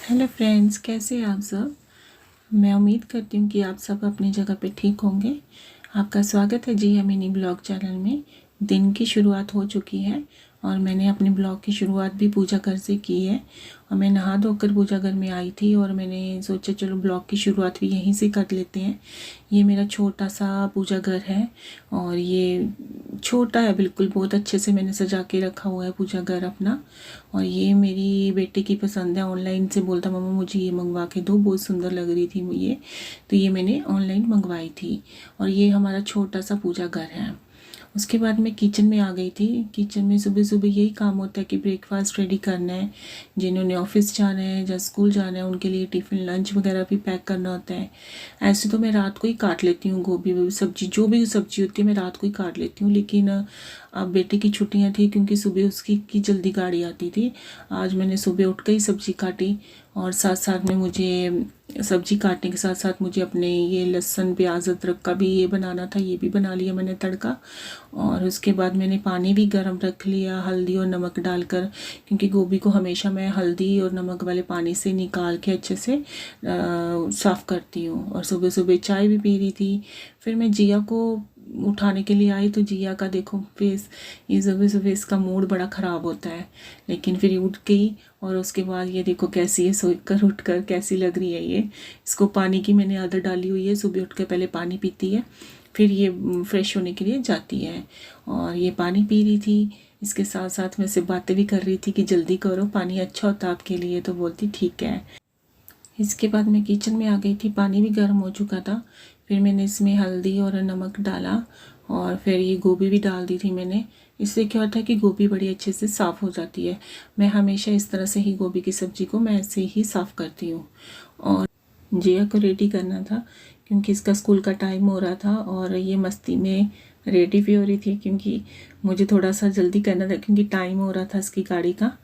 Hello friends, कैसे हैं आप सब। मैं उम्मीद करती हूँ कि आप सब अपनी जगह पे ठीक होंगे। आपका स्वागत है जी मिनी ब्लॉग चैनल में। दिन की शुरुआत हो चुकी है और मैंने अपने ब्लॉग की शुरुआत भी पूजा घर से की है। और मैं नहा धोकर पूजा घर में आई थी और मैंने सोचा चलो ब्लॉग की शुरुआत भी यहीं से कर लेते हैं। ये मेरा छोटा सा पूजा घर है और ये छोटा है बिल्कुल, बहुत अच्छे से मैंने सजा के रखा हुआ है पूजा घर अपना। और ये मेरी बेटे की पसंद है, ऑनलाइन से बोलता मम्मा मुझे ये मंगवा के दो, बहुत सुंदर लग रही थी ये, तो ये मैंने ऑनलाइन मंगवाई थी। और ये हमारा छोटा सा पूजा घर है। उसके बाद मैं किचन में आ गई थी। किचन में सुबह सुबह यही काम होता है कि ब्रेकफास्ट रेडी करना है, जिन्होंने ऑफिस जाना है या स्कूल जाना है उनके लिए टिफ़िन लंच वगैरह भी पैक करना होता है। ऐसे तो मैं रात को ही काट लेती हूँ, गोभी वोभी सब्जी जो भी सब्जी होती है मैं रात को ही काट लेती हूँ, लेकिन अब बेटे की छुट्टियाँ थी क्योंकि सुबह उसकी की जल्दी गाड़ी आती थी। आज मैंने सुबह उठ कर ही सब्जी काटी और साथ साथ में मुझे सब्जी काटने के साथ साथ मुझे अपने ये लहसुन प्याज अदरक का भी ये बनाना था, ये भी बना लिया मैंने तड़का। और उसके बाद मैंने पानी भी गर्म रख लिया हल्दी और नमक डालकर, क्योंकि गोभी को हमेशा मैं हल्दी और नमक वाले पानी से निकाल के अच्छे से साफ़ करती हूँ। और सुबह सुबह चाय भी पी रही थी। फिर मैं जिया को उठाने के लिए आई तो जिया का देखो फेस, ये सुबह सुबह इसका मूड बड़ा ख़राब होता है, लेकिन फिर उठ गई। और उसके बाद ये देखो कैसी है, सोकर उठ कर कैसी लग रही है ये। इसको पानी की मैंने आदत डाली हुई है, सुबह उठ कर पहले पानी पीती है फिर ये फ्रेश होने के लिए जाती है। और ये पानी पी रही थी, इसके साथ साथ मैं से बातें भी कर रही थी कि जल्दी करो पानी अच्छा होता है आपके लिए, तो बोलती ठीक है। इसके बाद मैं किचन में आ गई थी, पानी भी गर्म हो चुका था। फिर मैंने इसमें हल्दी और नमक डाला और फिर ये गोभी भी डाल दी थी मैंने। इससे क्या होता है कि गोभी बड़ी अच्छे से साफ़ हो जाती है। मैं हमेशा इस तरह से ही गोभी की सब्ज़ी को मैं ऐसे ही साफ़ करती हूँ। और जिया को रेडी करना था क्योंकि इसका स्कूल का टाइम हो रहा था और ये मस्ती में रेडी भी हो रही थी, क्योंकि मुझे थोड़ा सा जल्दी करना था क्योंकि टाइम हो रहा था इसकी गाड़ी का।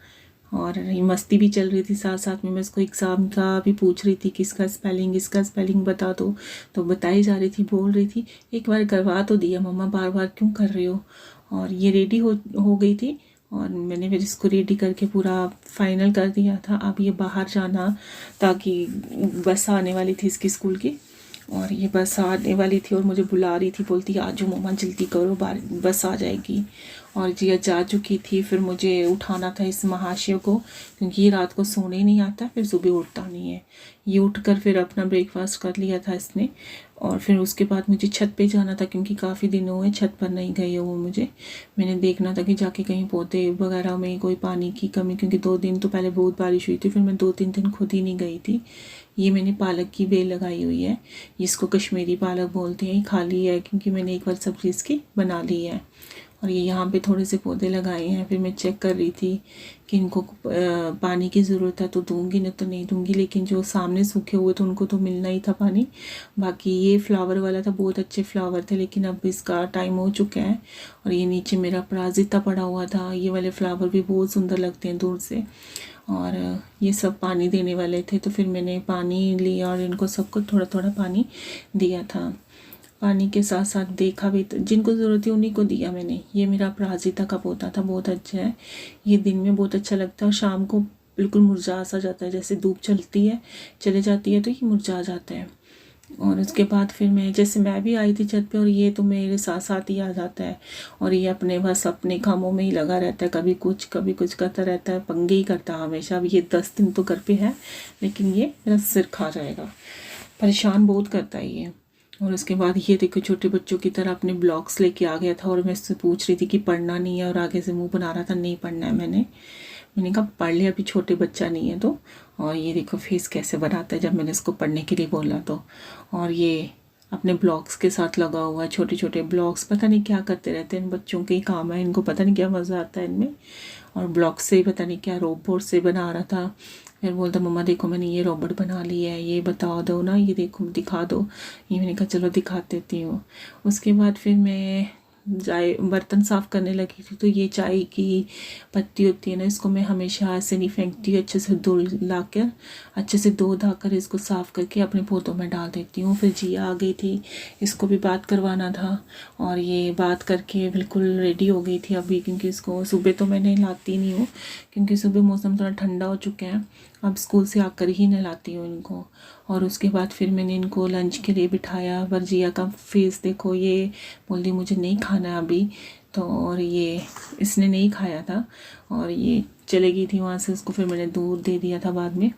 और ये मस्ती भी चल रही थी, साथ साथ में मैं इसको एग्ज़ाम का भी पूछ रही थी कि इसका स्पेलिंग बता दो, तो बताई जा रही थी, बोल रही थी एक बार करवा तो दिया मम्मा, बार बार क्यों कर रहे हो। और ये रेडी हो गई थी और मैंने फिर इसको रेडी करके पूरा फाइनल कर दिया था। अब ये बाहर जाना, ताकि बस आने वाली थी इसकी स्कूल की, और ये बस आने वाली थी और मुझे बुला रही थी, बोलती आ जाओ मम्मा जल्दी करो बस आ जाएगी। और जिया जा चुकी थी। फिर मुझे उठाना था इस महाशय को, क्योंकि ये रात को सोने ही नहीं आता, फिर सुबह उठता नहीं है। ये उठकर फिर अपना ब्रेकफास्ट कर लिया था इसने। और फिर उसके बाद मुझे छत पे जाना था क्योंकि काफ़ी दिन हुए छत पर नहीं गए हो मुझे। मैंने देखना था कि जाके कहीं पौधे वगैरह में कोई पानी की कमी, क्योंकि 2 दिन तो पहले बहुत बारिश हुई थी, फिर मैं 2-3 दिन खुद ही नहीं गई थी। ये मैंने पालक की बेल लगाई हुई है, जिसको कश्मीरी पालक बोलते हैं, खाली है क्योंकि मैंने एक बार सब्जी इसकी बना ली है। और ये यहाँ पे थोड़े से पौधे लगाए हैं। फिर मैं चेक कर रही थी कि इनको पानी की ज़रूरत है तो दूंगी, नहीं तो नहीं दूंगी, लेकिन जो सामने सूखे हुए थे उनको तो मिलना ही था पानी। बाकी ये फ्लावर वाला था, बहुत अच्छे फ्लावर थे, लेकिन अब इसका टाइम हो चुका है। और ये नीचे मेरा अपराजिता पड़ा हुआ था, ये वाले फ्लावर भी बहुत सुंदर लगते हैं दूर से। और ये सब पानी देने वाले थे, तो फिर मैंने पानी लिया और इनको सबको थोड़ा थोड़ा पानी दिया था। पानी के साथ साथ देखा भी, तो जिनको ज़रूरत है उन्हीं को दिया मैंने। ये मेरा अपराजिता का पौधा था, बहुत अच्छा है। ये दिन में बहुत अच्छा लगता है और शाम को बिल्कुल मुरझा सा जाता है, जैसे धूप चले जाती है तो ये मुरझा जाता है। और उसके बाद फिर मैं भी आई थी छत पे, और ये तो मेरे साथ साथ ही आ जाता है। और ये बस अपने कामों में ही लगा रहता है, कभी कुछ करता रहता है, पंगे ही करता है हमेशा। अब ये 10 दिन तो घर पे है, लेकिन ये मेरा सिर खा जाएगा, परेशान बहुत करता है ये। और उसके बाद ये देखो छोटे बच्चों की तरह अपने ब्लॉक्स लेके आ गया था, और मैं उससे पूछ रही थी कि पढ़ना नहीं है, और आगे से मुंह बना रहा था नहीं पढ़ना है। मैंने कहा पढ़ लिया, अभी छोटे बच्चा नहीं है तो। और ये देखो फेस कैसे बनाता है जब मैंने इसको पढ़ने के लिए बोला तो। और ये अपने ब्लॉक्स के साथ लगा हुआ है, छोटे छोटे ब्लॉक्स, पता नहीं क्या करते रहते हैं, इन बच्चों के ही काम है, इनको पता नहीं क्या मज़ा आता है इनमें। और ब्लॉक से ही पता नहीं क्या रोबोट से बना रहा था। फिर बोलता मम्मा देखो मैंने ये रोबोट बना लिया है, ये बता दो ना, ये देखो दिखा दो। ये मैंने कहा चलो दिखा देती हूँ। उसके बाद फिर मैं चाय बर्तन साफ़ करने लगी थी, तो ये चाय की पत्ती होती है ना, इसको मैं हमेशा ऐसे नहीं फेंकती, अच्छे से धो ला कर अच्छे से धो धा कर इसको साफ़ करके अपने पौधों में डाल देती हूँ। फिर जिया आ गई थी, इसको भी बात करवाना था और ये बात करके बिल्कुल रेडी हो गई थी अभी, क्योंकि इसको सुबह तो मैं नहलाती नहीं हूँ क्योंकि सुबह मौसम थोड़ा ठंडा हो चुका है, अब स्कूल से आकर ही नहलाती हूँ इनको। और उसके बाद फिर मैंने इनको लंच के लिए बिठाया, पर जिया का फेस देखो, ये बोल दी मुझे नहीं खाना अभी, तो और ये इसने नहीं खाया था और ये चले गई थी वहाँ से, उसको फिर मैंने दूध दे दिया था बाद में।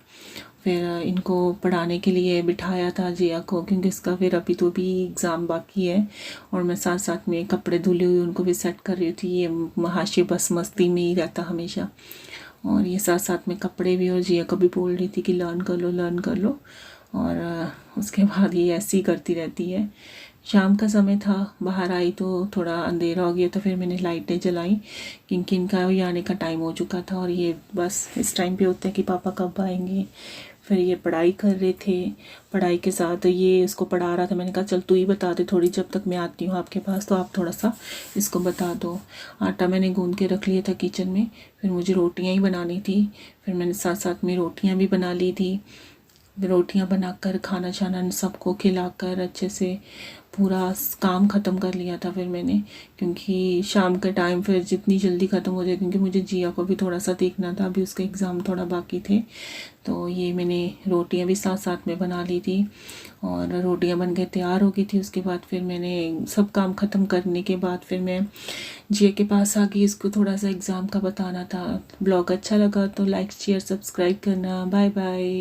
फिर इनको पढ़ाने के लिए बिठाया था जिया को, क्योंकि इसका फिर अभी तो भी एग्ज़ाम बाकी है, और मैं साथ साथ में कपड़े धुले हुए उनको भी सेट कर रही थी। ये महाशय बस मस्ती में ही रहता हमेशा, और ये साथ साथ में कपड़े भी, और जिया को भी बोल रही थी कि लर्न कर लो लर्न कर लो। और उसके बाद ये ऐसी ही करती रहती है। शाम का समय था, बाहर आई तो थोड़ा अंधेरा हो गया, तो फिर मैंने लाइटें जलाई क्योंकि इनका भी आने का टाइम हो चुका था, और ये बस इस टाइम पे होता है कि पापा कब आएंगे। फिर ये पढ़ाई कर रहे थे, पढ़ाई के साथ ये इसको पढ़ा रहा था। मैंने कहा चल तू ही बता दे थोड़ी, जब तक मैं आती हूँ आपके पास तो आप थोड़ा सा इसको बता दो। आटा मैंने गूंद के रख लिया था किचन में, फिर मुझे रोटियाँ ही बनानी थी, फिर मैंने साथ साथ में रोटियाँ भी बना ली थी। रोटियां बनाकर खाना छाना सबको खिलाकर अच्छे से पूरा काम ख़त्म कर लिया था फिर मैंने, क्योंकि शाम के टाइम फिर जितनी जल्दी ख़त्म हो जाए, क्योंकि मुझे जिया को भी थोड़ा सा देखना था, अभी उसके एग्ज़ाम थोड़ा बाकी थे। तो ये मैंने रोटियां भी साथ साथ में बना ली थी, और रोटियां बन के तैयार हो गई थी। उसके बाद फिर मैंने सब काम ख़त्म करने के बाद फिर मैं जिया के पास आ गई, इसको थोड़ा सा एग्ज़ाम का बताना था। ब्लॉग अच्छा लगा तो लाइक शेयर सब्सक्राइब करना। Bye bye.